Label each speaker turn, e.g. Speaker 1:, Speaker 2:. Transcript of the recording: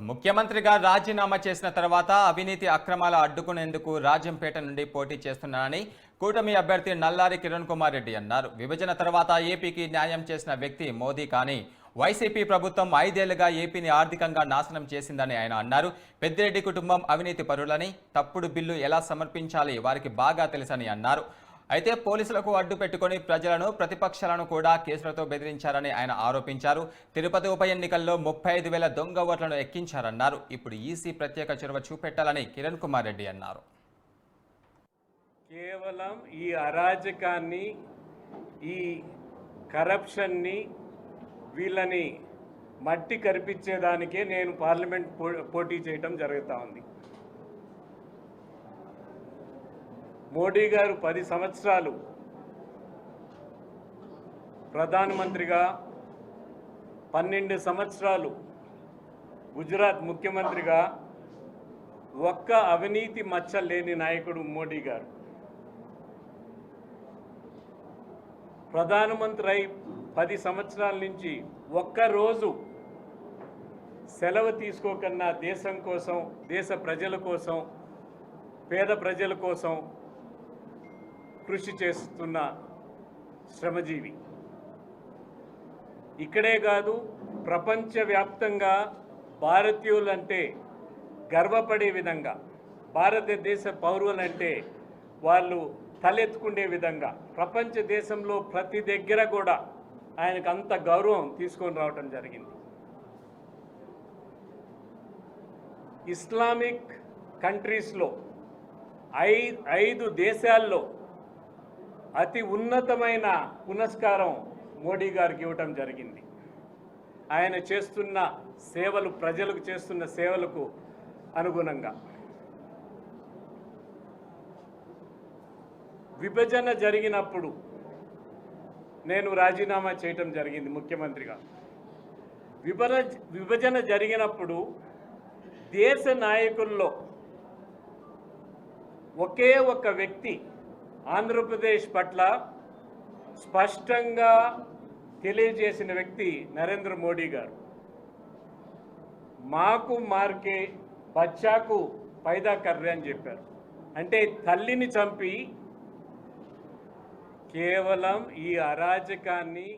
Speaker 1: ముఖ్యమంత్రిగా రాజీనామా చేసిన తర్వాత అవినీతి అక్రమాలు అడ్డుకునేందుకు రాజంపేట నుండి పోటీ చేస్తున్నానని కూటమి అభ్యర్థి నల్లారి కిరణ్ కుమార్ రెడ్డి అన్నారు. విభజన తర్వాత ఏపీకి న్యాయం చేసిన వ్యక్తి మోదీ కానీ వైసీపీ ప్రభుత్వం 5 ఏళ్లుగా ఏపీని ఆర్థికంగా నాశనం చేసిందని ఆయన అన్నారు. పెద్దిరెడ్డి కుటుంబం అవినీతి పరులని, తప్పుడు బిల్లు ఎలా సమర్పించాలి వారికి బాగా తెలుసని అన్నారు. అయితే పోలీసులకు అడ్డు పెట్టుకుని ప్రజలను, ప్రతిపక్షాలను కూడా కేసులతో బెదిరించారని ఆయన ఆరోపించారు. తిరుపతి ఉప ఎన్నికల్లో 35,000 దొంగ ఓట్లను ఎక్కించారన్నారు. ఇప్పుడు ఈసీ ప్రత్యేక చొరవ చూపెట్టాలని కిరణ్ కుమార్ రెడ్డి అన్నారు.
Speaker 2: కేవలం ఈ అరాజకాన్ని, ఈ కరప్షన్ని, వీళ్ళని మట్టి కరిపించేదానికే నేను పార్లమెంట్ పోటీ చేయటం జరుగుతూ ఉంది. మోడీ గారు 10 సంవత్సరాలు ప్రధానమంత్రిగా, 12 సంవత్సరాలు గుజరాత్ ముఖ్యమంత్రిగా ఒక్క అవినీతి మచ్చ లేని నాయకుడు మోడీ గారు. ప్రధానమంత్రి అయి 10 సంవత్సరాల నుంచి ఒక్కరోజు సెలవు తీసుకోకన్నా దేశం కోసం, దేశ ప్రజల కోసం, పేద ప్రజల కోసం కృషి చేస్తున్న శ్రమజీవి. ఇక్కడే కాదు, ప్రపంచవ్యాప్తంగా భారతీయులంటే గర్వపడే విధంగా, భారతదేశ పౌరులంటే వాళ్ళు తలెత్తుకునే విధంగా ప్రపంచ దేశంలో ప్రతి దగ్గర కూడా ఆయనకు అంత గౌరవం తీసుకొని రావటం జరిగింది. ఇస్లామిక్ కంట్రీస్లో 5 దేశాల్లో అతి ఉన్నతమైన పురస్కారం మోడీ గారికి ఇవ్వటం జరిగింది. ఆయన చేస్తున్న సేవలు, ప్రజలకు చేస్తున్న సేవలకు అనుగుణంగా. విభజన జరిగినప్పుడు నేను రాజీనామా చేయటం జరిగింది ముఖ్యమంత్రిగా. విభజన జరిగినప్పుడు దేశ నాయకుల్లో ఒకే ఒక్క వ్యక్తి ఆంధ్రప్రదేశ్ పట్ల స్పష్టంగా తెలియజేసిన వ్యక్తి నరేంద్ర మోడీ గారు. మాకు మార్కే బచ్చాకు పైదా కర్రే అని చెప్పారు. అంటే తల్లిని చంపి కేవలం ఈ అరాజకాన్ని